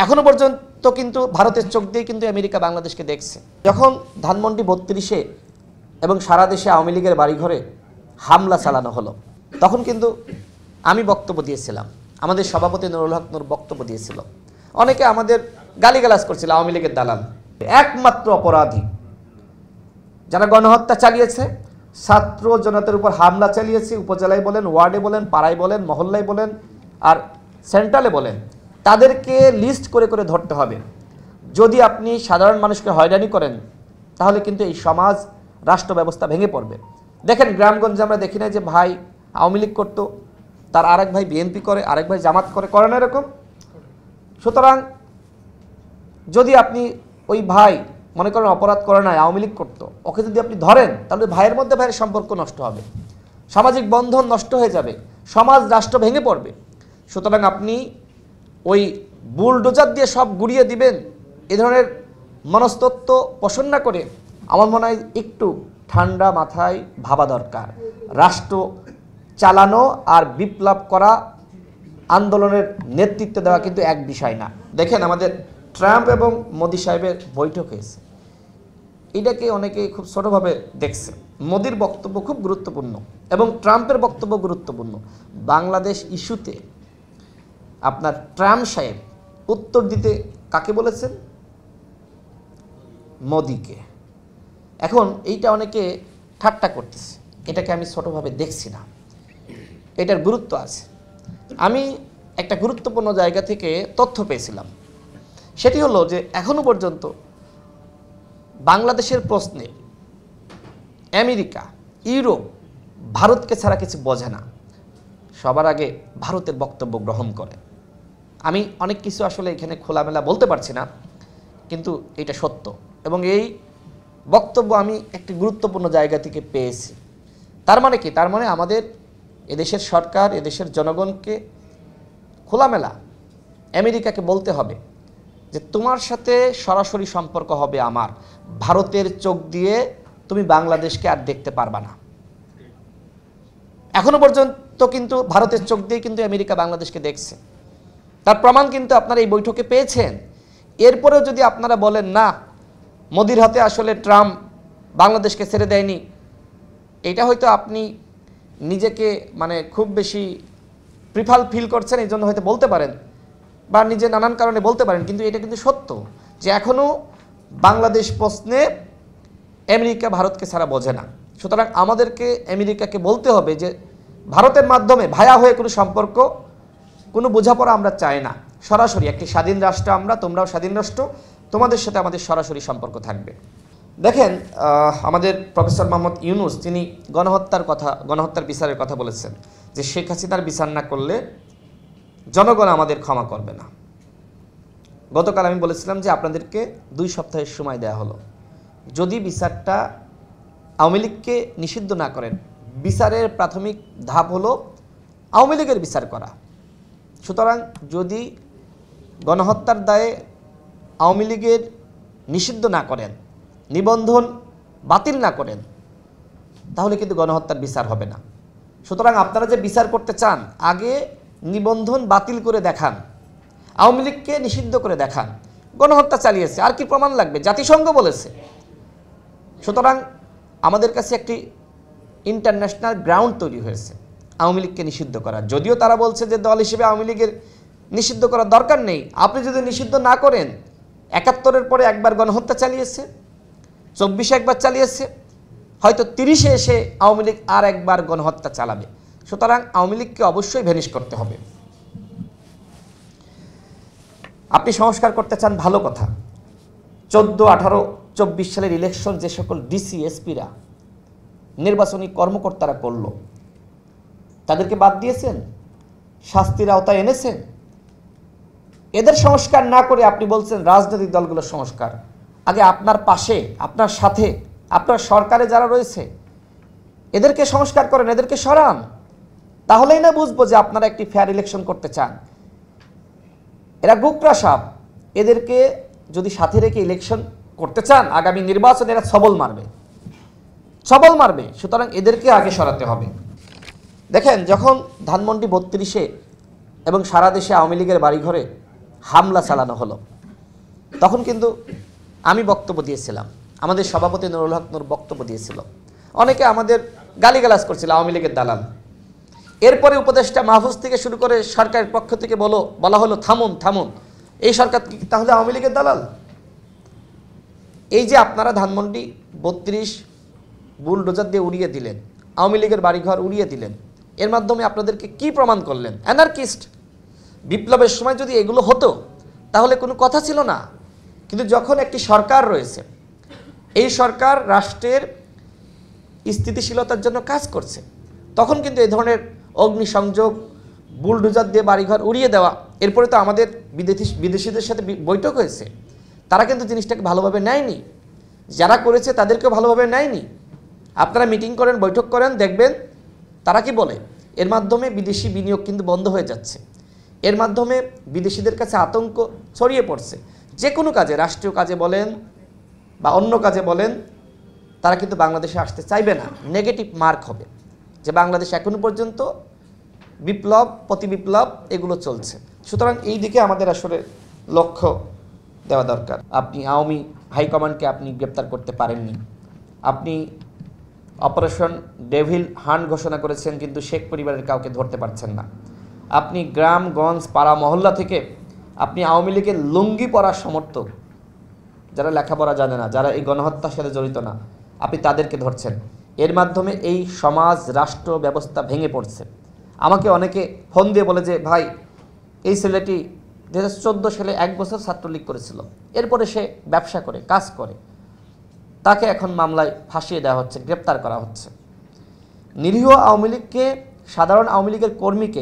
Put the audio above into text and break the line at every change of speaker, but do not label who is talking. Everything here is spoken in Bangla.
এখনো পর্যন্ত কিন্তু ভারতের চোখ দিয়ে কিন্তু আমেরিকা বাংলাদেশকে দেখছে। যখন ধানমন্ডি ৩২-এ এবং সারা দেশে আওয়ামী লীগের বাড়িঘরে হামলা চালানো হলো, তখন কিন্তু আমি বক্তব্য দিয়েছিলাম, আমাদের সভাপতি নুরুল হক নূর বক্তব্য দিয়েছিল। অনেকে আমাদের গালিগালাজ করছিল আওয়ামী লীগের দালাল। একমাত্র অপরাধী যারা গণহত্যা চালিয়েছে, ছাত্র জনতার উপর হামলা চালিয়েছে, উপজেলায় বলেন, ওয়ার্ডে বলেন, পাড়ায় বলেন, মহল্লায় বলেন, আর সেন্ট্রালে বলেন, তাদেরকে লিস্ট করে করে ধরতে হবে। যদি আপনি সাধারণ মানুষকে হয়রানি করেন, তাহলে কিন্তু এই সমাজ রাষ্ট্র ব্যবস্থা ভেঙে পড়বে। দেখেন গ্রামগঞ্জে আমরা দেখি না যে ভাই আওয়ামী লীগ করতো, তার আরেক ভাই বিএনপি করে, আরেক ভাই জামাত করে না এরকম? সুতরাং যদি আপনি ওই ভাই মনে করেন অপরাধ করে নাই, আওয়ামী লীগ করতো, ওকে যদি আপনি ধরেন, তাহলে ভাইয়ের মধ্যে ভাইয়ের সম্পর্ক নষ্ট হবে, সামাজিক বন্ধন নষ্ট হয়ে যাবে, সমাজ রাষ্ট্র ভেঙে পড়বে। সুতরাং আপনি ওই বুলডোজার দিয়ে সব গুড়িয়ে দিবেন, এ ধরনের মনস্তত্ত্ব পোষণ না করে আমার মনে হয় একটু ঠান্ডা মাথায় ভাবা দরকার। রাষ্ট্র চালানো আর বিপ্লব করা, আন্দোলনের নেতৃত্ব দেওয়া কিন্তু এক বিষয় না। দেখেন আমাদের ট্রাম্প এবং মোদি সাহেবের বৈঠক হয়েছে, এটাকে অনেকে খুব ছোটোভাবে দেখছে। মোদির বক্তব্য খুব গুরুত্বপূর্ণ এবং ট্রাম্পের বক্তব্য গুরুত্বপূর্ণ। বাংলাদেশ ইস্যুতে আপনার ট্রাম্প সাহেব উত্তর দিতে কাকে বলেছেন? মোদিকে। এখন এইটা অনেকে ঠাট্টা করতেছে, এটাকে আমি ছোটোভাবে দেখছি না, এটার গুরুত্ব আছে। আমি একটা গুরুত্বপূর্ণ জায়গা থেকে তথ্য পেয়েছিলাম, সেটি হলো যে এখনো পর্যন্ত বাংলাদেশের প্রশ্নে আমেরিকা, ইউরোপ ভারতকে ছাড়া কিছু বোঝে না, সবার আগে ভারতের বক্তব্য গ্রহণ করে। আমি অনেক কিছু আসলে এখানে খোলামেলা বলতে পারছি না, কিন্তু এটা সত্য এবং এই বক্তব্য আমি একটি গুরুত্বপূর্ণ জায়গা থেকে পেয়েছি। তার মানে কি? তার মানে আমাদের এদেশের সরকার, এদেশের জনগণকে খোলামেলা আমেরিকাকে বলতে হবে যে তোমার সাথে সরাসরি সম্পর্ক হবে আমার, ভারতের চোখ দিয়ে তুমি বাংলাদেশকে আর দেখতে পারবা না। এখনো পর্যন্ত কিন্তু ভারতের চোখ দিয়ে কিন্তু আমেরিকা বাংলাদেশকে দেখছে, তার প্রমাণ কিন্তু আপনারা এই বৈঠকে পেয়েছেন। এরপরেও যদি আপনারা বলেন না, মোদির হাতে আসলে ট্রাম্প বাংলাদেশকে ছেড়ে দেয়নি, এটা হয়তো আপনি নিজেকে মানে খুব বেশি প্রিফাল ফিল করছেন, এই জন্য হয়তো বলতে পারেন, বা নিজে নানান কারণে বলতে পারেন, কিন্তু এটা কিন্তু সত্য যে এখনও বাংলাদেশ প্রশ্নে আমেরিকা ভারতকে ছাড়া বোঝে না। সুতরাং আমাদেরকে আমেরিকাকে বলতে হবে যে ভারতের মাধ্যমে ভায়া হয়ে কোনো সম্পর্ক, কোনো বোঝাপড়া আমরা চাই না। সরাসরি একটি স্বাধীন রাষ্ট্র আমরা, তোমরাও স্বাধীন রাষ্ট্র, তোমাদের সাথে আমাদের সরাসরি সম্পর্ক থাকবে। দেখেন আমাদের প্রফেসর মোহাম্মদ ইউনূস তিনি গণহত্যার বিচারের কথা বলেছেন যে শেখ হাসিনার বিচার না করলে জনগণ আমাদের ক্ষমা করবে না। গতকাল আমি বলেছিলাম যে আপনাদেরকে 2 সপ্তাহের সময় দেওয়া হলো, যদি বিচারটা আওয়ামী লীগকে নিষিদ্ধ না করেন, বিচারের প্রাথমিক ধাপ হলো আওয়ামী লীগের বিচার করা। সুতরাং যদি গণহত্যার দায়ে আওয়ামী লীগের নিষিদ্ধ না করেন, নিবন্ধন বাতিল না করেন, তাহলে কিন্তু গণহত্যার বিচার হবে না। সুতরাং আপনারা যে বিচার করতে চান, আগে নিবন্ধন বাতিল করে দেখান, আওয়ামী লীগকে নিষিদ্ধ করে দেখান। গণহত্যা চালিয়েছে, আর কি প্রমাণ লাগবে? জাতিসংঘ বলেছে। সুতরাং আমাদের কাছে একটি ইন্টারন্যাশনাল গ্রাউন্ড তৈরি হয়েছে আওয়ামী লীগকে নিষিদ্ধ করার। যদিও তারা বলছে যে দল হিসেবে আওয়ামী লীগের নিষিদ্ধ করার দরকার নেই। আপনি যদি নিষিদ্ধ না করেন, ৭১-এর পরে একবার গণহত্যা চালিয়েছে, ২৪-এ একবার চালিয়েছে, হয়তো ৩০-এ এসে আওয়ামী লীগ আর একবার গণহত্যা চালাবে। সুতরাং আওয়ামী লীগকে অবশ্যই ভ্যানিশ করতে হবে। আপনি সংস্কার করতে চান, ভালো কথা। ১৪, ১৮, ২৪ সালের ইলেকশন যে সকল ডিসি, এসপিরা, নির্বাচনী কর্মকর্তারা করল, তাদেরকে বাদ দিয়েছেন, শাস্তির আওতায় এনেছেন। এদের সংস্কার না করে আপনি বলছেন রাজনৈতিক দলগুলোর সংস্কার। আগে আপনার পাশে, আপনার সাথে, আপনার সরকারে যারা রয়েছে এদেরকে সংস্কার করেন, এদেরকে সরান, তাহলেই না বুঝবো যে আপনারা একটি ফেয়ার ইলেকশন করতে চান। এরা গোকরা সাপ, এদেরকে যদি সাথে রেখে ইলেকশন করতে চান, আগামী নির্বাচনে এরা ছবল মারবে। সুতরাং এদেরকে আগে সরাতে হবে। দেখেন যখন ধানমন্ডি ৩২-এ এবং সারা দেশে আওয়ামী লীগের বাড়িঘরে হামলা চালানো হলো, তখন কিন্তু আমি বক্তব্য দিয়েছিলাম, আমাদের সভাপতি নুরুল হক নূর বক্তব্য দিয়েছিল, অনেকে আমাদের গালিগালাজ করছিল আওয়ামী লীগের দালাল। এরপরে উপদেষ্টা মাহফুজ থেকে শুরু করে সরকারের পক্ষ থেকে বলা হলো থামুন থামুন, এই সরকার কি তাহলে আওয়ামী লীগের দালাল? এই যে আপনারা ধানমন্ডি 32 বুলডোজার দিয়ে উড়িয়ে দিলেন, আওয়ামী লীগের বাড়িঘর উড়িয়ে দিলেন, এর মাধ্যমে আপনাদেরকে কি প্রমাণ করলেন? অ্যানার্কিস্ট। বিপ্লবের সময় যদি এগুলো হতো তাহলে কোনো কথা ছিল না, কিন্তু যখন একটি সরকার রয়েছে, এই সরকার রাষ্ট্রের স্থিতিশীলতার জন্য কাজ করছে, তখন কিন্তু এই ধরনের অগ্নিসংযোগ, বুলডোজার দিয়ে বাড়িঘর উড়িয়ে দেওয়া, এরপরে তো আমাদের বিদেশিদের সাথে বৈঠক হয়েছে, তারা কিন্তু জিনিসটাকে ভালোভাবে নেয়নি, যারা করেছে তাদেরকেও ভালোভাবে নেয়নি। আপনারা মিটিং করেন, বৈঠক করেন, দেখবেন তারা কি বলে। এর মাধ্যমে বিদেশি বিনিয়োগ কিন্তু বন্ধ হয়ে যাচ্ছে, এর মাধ্যমে বিদেশিদের কাছে আতঙ্ক ছড়িয়ে পড়ছে। যে কোনো কাজে, রাষ্ট্রীয় কাজে বলেন বা অন্য কাজে বলেন, তারা কিন্তু বাংলাদেশে আসতে চাইবে না, নেগেটিভ মার্ক হবে যে বাংলাদেশ এখনো পর্যন্ত বিপ্লব, প্রতিবিপ্লব এগুলো চলছে। সুতরাং এই দিকে আমাদের আসলে লক্ষ্য দেওয়া দরকার। আপনি আওয়ামী হাইকমান্ডকে আপনি গ্রেপ্তার করতে পারেননি, আপনি অপারেশন ডেভিল হান্ট ঘোষণা করেছেন, কিন্তু শেখ পরিবারের কাউকে ধরতে পারছেন না। আপনি গ্রামগঞ্জ, পাড়া মহল্লা থেকে আপনি আওয়ামী লীগের লুঙ্গি পরার সমর্থক, যারা লেখাপড়া জানে না, যারা এই গণহত্যার সাথে জড়িত না, আপনি তাদেরকে ধরছেন। এর মাধ্যমে এই সমাজ, রাষ্ট্র ব্যবস্থা ভেঙে পড়ছে। আমাকে অনেকে ফোন দিয়ে বলে যে ভাই, এই ছেলেটি 2014 সালে 1 বছর ছাত্রলীগ করেছিল, এরপরে সে ব্যবসা করে, কাজ করে, তাকে এখন মামলায় ফাঁসিয়ে দেওয়া হচ্ছে, গ্রেপ্তার করা হচ্ছে। নিরীহ আওয়ামী লীগকে, সাধারণ আওয়ামী লীগের কর্মীকে